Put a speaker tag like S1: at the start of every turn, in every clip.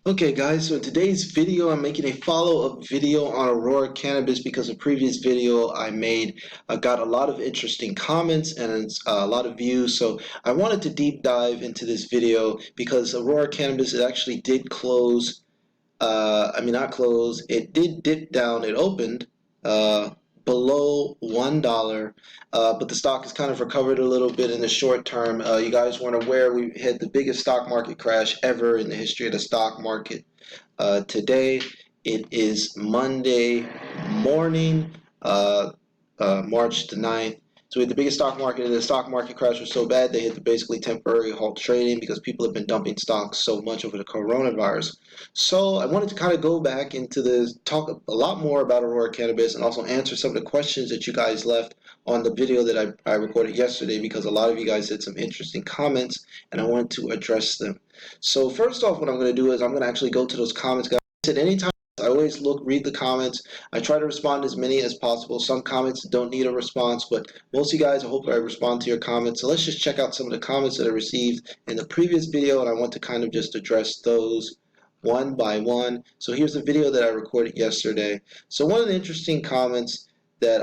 S1: Okay guys, so in today's video I'm making a follow-up video on Aurora Cannabis because a previous video I made got a lot of interesting comments and a lot of views, so I wanted to deep dive into this video because Aurora Cannabis it actually did close, not close, it did dip down, it opened uh, below $1, but the stock has kind of recovered a little bit in the short term. You guys weren't aware we had the biggest stock market crash ever in the history of the stock market. Today it is Monday morning, March the 9th. So we had the biggest stock market. The stock market crash was so bad they had to basically temporarily halt trading because people have been dumping stocks so much over the coronavirus. So I wanted to kind of go back into this, talk a lot more about Aurora Cannabis and also answer some of the questions that you guys left on the video that I recorded yesterday because a lot of you guys had some interesting comments and I wanted to address them. So first off, what I'm going to do is I'm going to actually go to those comments, guys. At any time, I always read the comments. I try to respond to as many as possible. Some comments don't need a response, but most of you guys, I hope I respond to your comments. So let's just check out some of the comments that I received in the previous video, and I want to kind of just address those one by one. So here's the video that I recorded yesterday. So one of the interesting comments that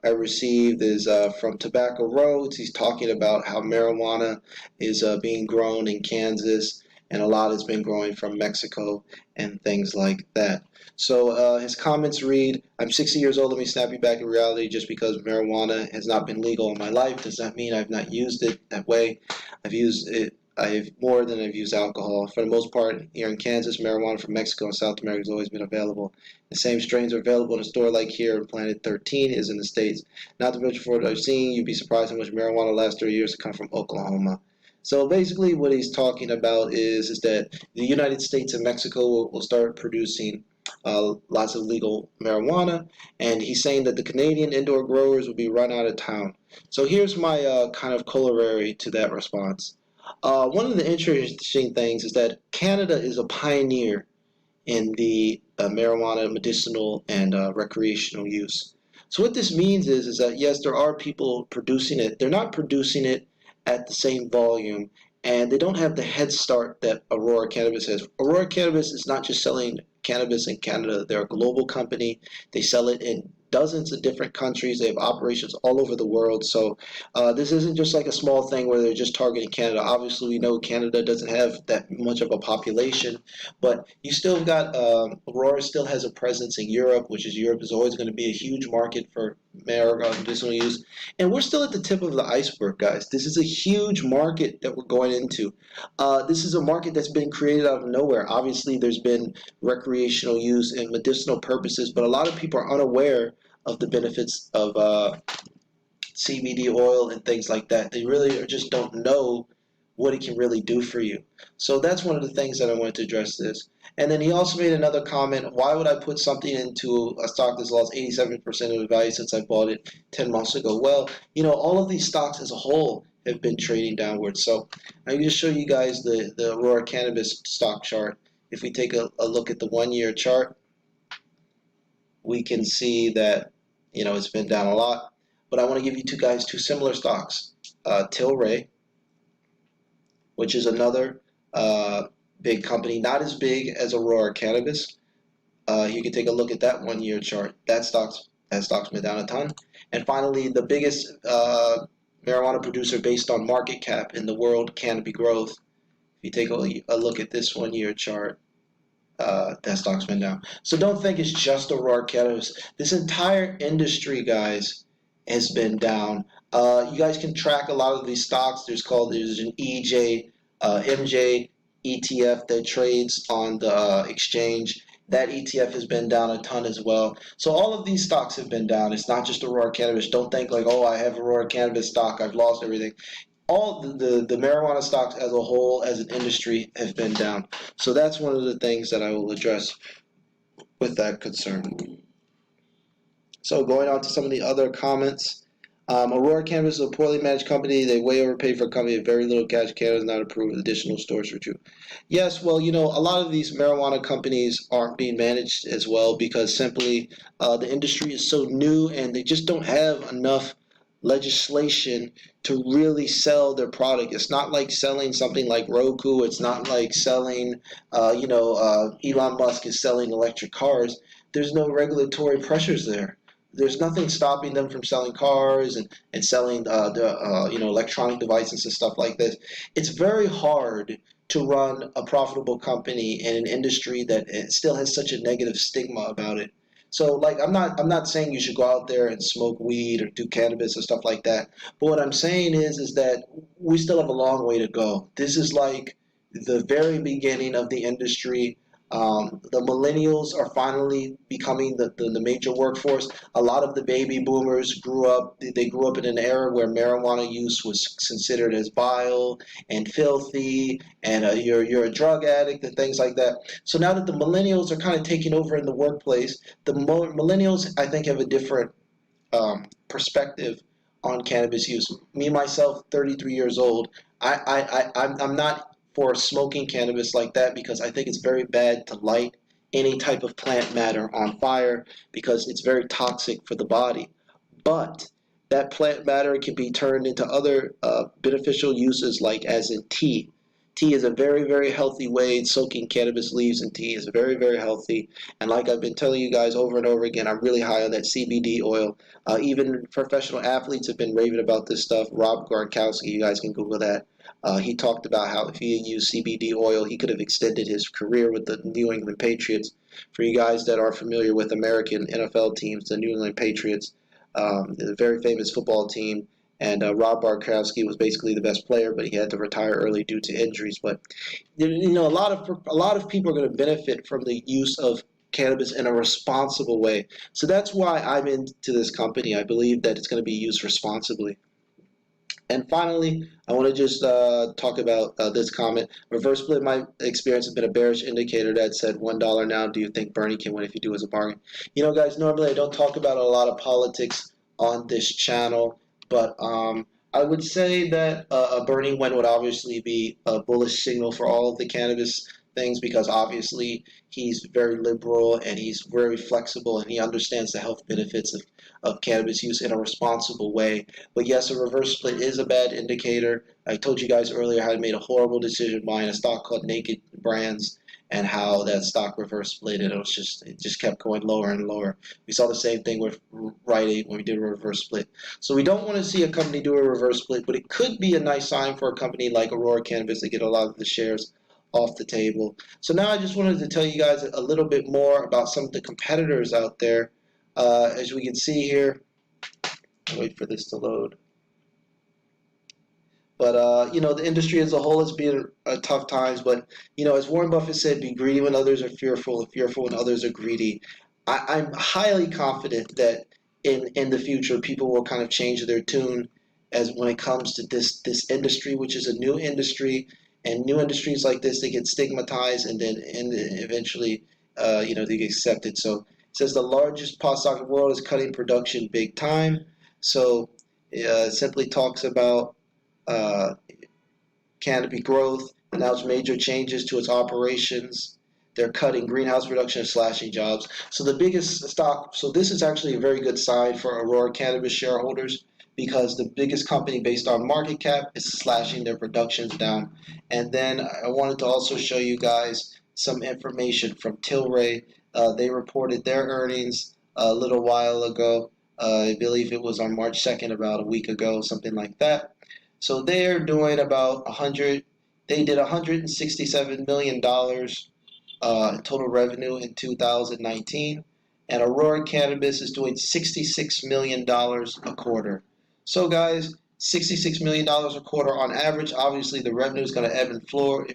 S1: I received is from Tobacco Roads. He's talking about how marijuana is being grown in Kansas, and a lot has been growing from Mexico and things like that. So his comments read, I'm 60 years old, let me snap you back in reality. Just because marijuana has not been legal in my life does not mean I've not used it that way. I've used it I've more than I've used alcohol. For the most part, here in Kansas, marijuana from Mexico and South America has always been available. The same strains are available in a store like here in Planet 13 is in the States. Not to mention for what I've seen, you'd be surprised how much marijuana lasts 3 years to come from Oklahoma. So basically what he's talking about is that the United States and Mexico will start producing lots of legal marijuana, and he's saying that the Canadian indoor growers will be run out of town. So here's my kind of corollary to that response. One of the interesting things is that Canada is a pioneer in the marijuana medicinal and recreational use. So what this means is that yes, there are people producing it. They're not producing it at the same volume, and they don't have the head start that Aurora Cannabis has. Aurora Cannabis is not just selling cannabis in Canada. They're a global company. They sell it in dozens of different countries. They have operations all over the world. So this isn't just like a small thing where they're just targeting Canada. Obviously, we know Canada doesn't have that much of a population, but you still got Aurora still has a presence in Europe, which is Europe is always going to be a huge market for marijuana medicinal use, and we're still at the tip of the iceberg, guys. This is a huge market that we're going into. This is a market that's been created out of nowhere. Obviously, there's been recreational use and medicinal purposes, but a lot of people are unaware of the benefits of CBD oil and things like that. They really just don't know what it can really do for you. So that's one of the things that I wanted to address this. And then he also made another comment, why would I put something into a stock that's lost 87% of the value since I bought it 10 months ago? Well, all of these stocks as a whole have been trading downwards. So I'm going to show you guys the Aurora Cannabis stock chart. If we take a look at the 1-year chart, we can see that it's been down a lot. But I want to give you two similar stocks. Tilray, which is another big company, not as big as Aurora Cannabis. You can take a look at that 1-year chart. That stock's been down a ton. And finally, the biggest marijuana producer based on market cap in the world, Canopy Growth. If you take a look at this 1-year chart, that stock's been down. So don't think it's just Aurora Cannabis. This entire industry, guys, has been down. You guys can track a lot of these stocks. There's an MJ ETF that trades on the exchange. That ETF has been down a ton as well. So all of these stocks have been down. It's not just Aurora Cannabis. Don't think like, oh, I have Aurora Cannabis stock, I've lost everything. All the marijuana stocks as a whole, as an industry, have been down. So that's one of the things that I will address with that concern. So going on to some of the other comments. Aurora Cannabis is a poorly managed company. They way overpaid for a company with very little cash. Canada does not approve additional stores for true. Yes, well, a lot of these marijuana companies aren't being managed as well because simply the industry is so new and they just don't have enough legislation to really sell their product. It's not like selling something like Roku. It's not like selling, Elon Musk is selling electric cars. There's no regulatory pressures there. There's nothing stopping them from selling cars and selling electronic devices and stuff like this. It's very hard to run a profitable company in an industry that still has such a negative stigma about it. So like I'm not saying you should go out there and smoke weed or do cannabis or stuff like that. But what I'm saying is that we still have a long way to go. This is like the very beginning of the industry. The millennials are finally becoming the major workforce. A lot of the baby boomers grew up in an era where marijuana use was considered as vile and filthy, and you're a drug addict and things like that. So now that the millennials are kind of taking over in the workplace, the millennials I think have a different perspective on cannabis use. Me myself, 33 years old, I'm not for smoking cannabis like that because I think it's very bad to light any type of plant matter on fire because it's very toxic for the body. But that plant matter can be turned into other beneficial uses, like as in tea. Tea is a very, very healthy way. Soaking cannabis leaves in tea is very, very healthy. And like I've been telling you guys over and over again, I'm really high on that CBD oil. Even professional athletes have been raving about this stuff. Rob Gronkowski, you guys can Google that. He talked about how if he had used CBD oil, he could have extended his career with the New England Patriots. For you guys that are familiar with American NFL teams, the New England Patriots, a very famous football team, and Rob Gronkowski was basically the best player, but he had to retire early due to injuries. But a lot of people are going to benefit from the use of cannabis in a responsible way. So that's why I'm into this company. I believe that it's going to be used responsibly. And finally, I want to just talk about this comment. Reverse split, in my experience, has been a bearish indicator that said $1 now. Do you think Bernie can win if you do as a bargain? Guys, normally I don't talk about a lot of politics on this channel, but I would say that a Bernie win would obviously be a bullish signal for all of the cannabis things because obviously he's very liberal and he's very flexible and he understands the health benefits of cannabis use in a responsible way. But yes, a reverse split is a bad indicator. I told you guys earlier how I made a horrible decision buying a stock called Naked Brands and how that stock reverse split and it just kept going lower and lower. We saw the same thing with Rite Aid when we did a reverse split. So we don't want to see a company do a reverse split, but it could be a nice sign for a company like Aurora Cannabis to get a lot of the shares off the table. So now I just wanted to tell you guys a little bit more about some of the competitors out there. As we can see here, I'll wait for this to load. But the industry as a whole has been tough times. But as Warren Buffett said, be greedy when others are fearful, and fearful when others are greedy. I'm highly confident that in the future people will kind of change their tune as when it comes to this industry, which is a new industry, and new industries like this they get stigmatized and eventually they get accepted. So it says the largest pot stock in the world is cutting production big time. So it simply talks about uh, canopy growth, announced major changes to its operations. They're cutting greenhouse production and slashing jobs. So the biggest stock, so this is actually a very good sign for Aurora Cannabis shareholders because the biggest company based on market cap is slashing their productions down. And then I wanted to also show you guys some information from Tilray. They reported their earnings a little while ago. I believe it was on March 2nd, about a week ago, something like that. So they're doing about 100. They did 167 million dollars total revenue in 2019, and Aurora Cannabis is doing $66 million a quarter. So guys, $66 million a quarter on average. Obviously, the revenue is going to ebb and flow.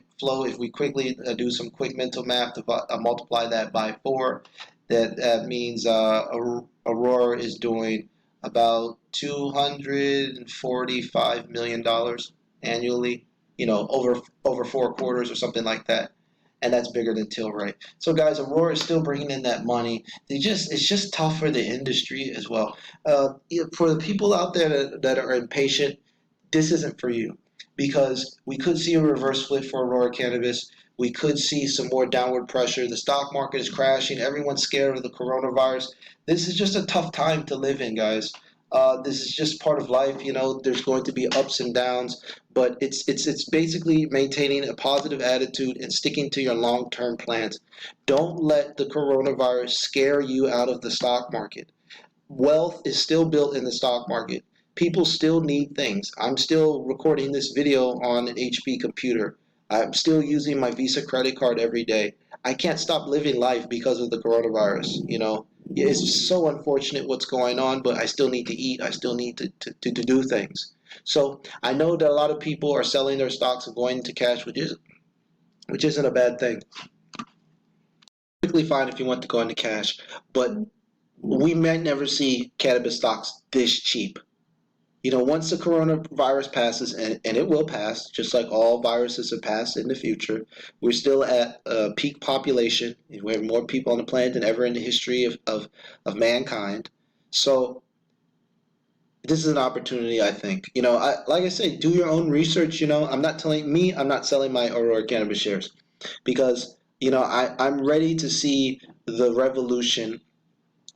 S1: If we quickly do some quick mental math to multiply that by 4, that means Aurora is doing about $245 million annually, over 4 quarters or something like that. And that's bigger than Tilray. So guys, Aurora is still bringing in that money. It's just tough for the industry as well. For the people out there that are impatient, this isn't for you because we could see a reverse split for Aurora Cannabis. We could see some more downward pressure. The stock market is crashing. Everyone's scared of the coronavirus. This is just a tough time to live in, guys. This is just part of life. There's going to be ups and downs, but it's basically maintaining a positive attitude and sticking to your long-term plans. Don't let the coronavirus scare you out of the stock market. Wealth is still built in the stock market. People still need things. I'm still recording this video on an HP computer. I'm still using my Visa credit card every day. I can't stop living life because of the coronavirus. It's so unfortunate what's going on, but I still need to eat. I still need to do things. So I know that a lot of people are selling their stocks and going into cash, which isn't a bad thing. Perfectly fine if you want to go into cash, but we might never see cannabis stocks this cheap. Once the coronavirus passes, and it will pass, just like all viruses have passed in the future, we're still at peak population. We have more people on the planet than ever in the history of mankind. So this is an opportunity, I think. Like I say, do your own research. I'm not selling my Aurora Cannabis shares because, I'm ready to see the revolution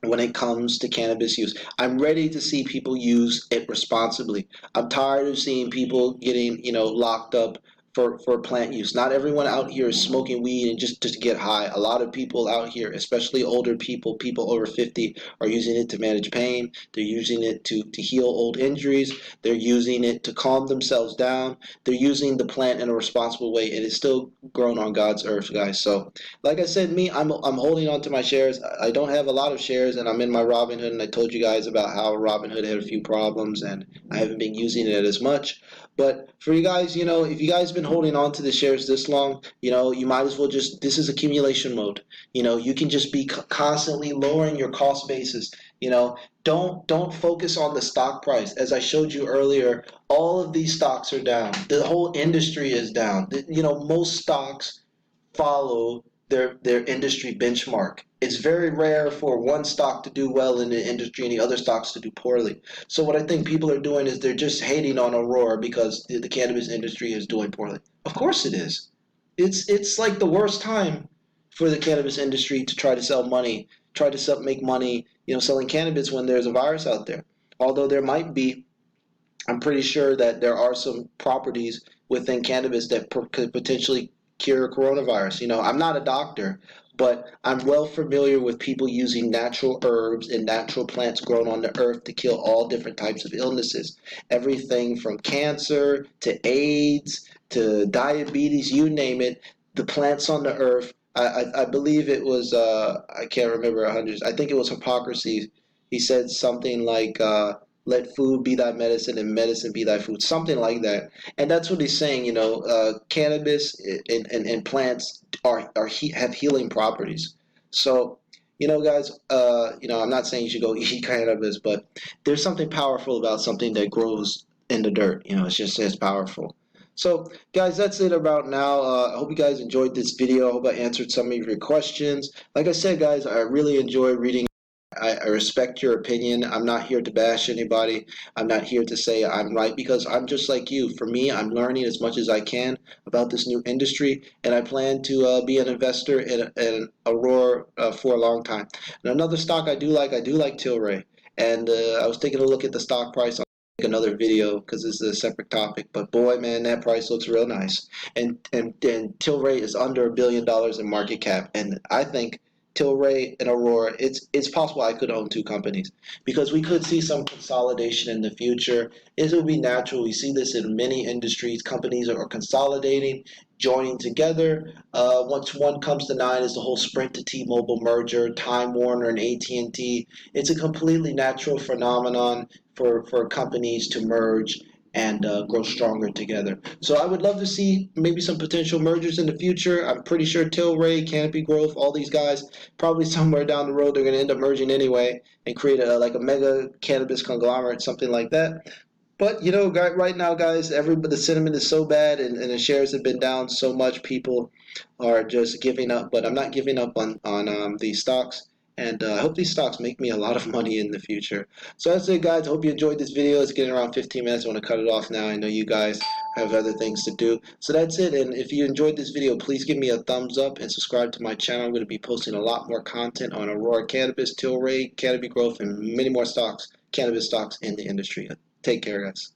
S1: when it comes to cannabis use. I'm ready to see people use it responsibly. I'm tired of seeing people getting, locked up for plant use. Not everyone out here is smoking weed and just to get high. A lot of people out here, especially older people over 50, are using it to manage pain. They're using it to heal old injuries. They're using it to calm themselves down. They're using the plant in a responsible way, and it's still grown on God's earth, guys. So like I said, I'm holding on to my shares. I don't have a lot of shares, and I'm in my Robinhood, and I told you guys about how Robinhood had a few problems, and I haven't been using it as much. But for you guys, if you guys been holding on to the shares this long, you might as well this is accumulation mode. You can just be constantly lowering your cost basis. Don't focus on the stock price. As I showed you earlier, all of these stocks are down. The whole industry is down. Most stocks follow their industry benchmark. It's very rare for one stock to do well in the industry and the other stocks to do poorly. So what I think people are doing is they're just hating on Aurora because the cannabis industry is doing poorly. Of course it is. It's like the worst time for the cannabis industry to try to sell money, make money, selling cannabis when there's a virus out there. Although there might be, I'm pretty sure that there are some properties within cannabis that could potentially cure coronavirus. I'm not a doctor, but I'm well familiar with people using natural herbs and natural plants grown on the earth to kill all different types of illnesses. Everything from cancer to AIDS to diabetes, you name it. The plants on the earth. I believe it was I can't remember hundreds. I think it was Hippocrates. He said something like let food be thy medicine and medicine be thy food, something like that. And that's what he's saying. Cannabis and plants have healing properties. So, guys, I'm not saying you should go eat cannabis, but there's something powerful about something that grows in the dirt. It's just as powerful. So, guys, that's it about now. I hope you guys enjoyed this video. I hope I answered some of your questions. Like I said, guys, I really enjoy reading. I respect your opinion. I'm not here to bash anybody. I'm not here to say I'm right because I'm just like you. For me, I'm learning as much as I can about this new industry, and I plan to be an investor in Aurora for a long time. And another stock I do like Tilray. And I was taking a look at the stock price. I'll make another video because this is a separate topic. But boy, man, that price looks real nice. And Tilray is under $1 billion in market cap, and I think Tilray and Aurora, it's possible I could own two companies because we could see some consolidation in the future. It would be natural. We see this in many industries. Companies are consolidating, joining together. Once one comes to nine is the whole Sprint to T-Mobile merger, Time Warner and AT&T. It's a completely natural phenomenon for companies to merge and grow stronger together. So I would love to see maybe some potential mergers in the future. I'm pretty sure Tilray, Canopy Growth, all these guys, probably somewhere down the road, they're going to end up merging anyway and create like a mega cannabis conglomerate, something like that. But right now, guys, the sentiment is so bad, and the shares have been down so much. People are just giving up. But I'm not giving up on these stocks, and I hope these stocks make me a lot of money in the future. So that's it, guys. I hope you enjoyed this video. It's getting around 15 minutes. I want to cut it off now. I know you guys have other things to do. So that's it. And if you enjoyed this video, please give me a thumbs up and subscribe to my channel. I'm going to be posting a lot more content on Aurora Cannabis, Tilray, Canopy Growth, and many more stocks cannabis stocks in the industry. Take care, guys.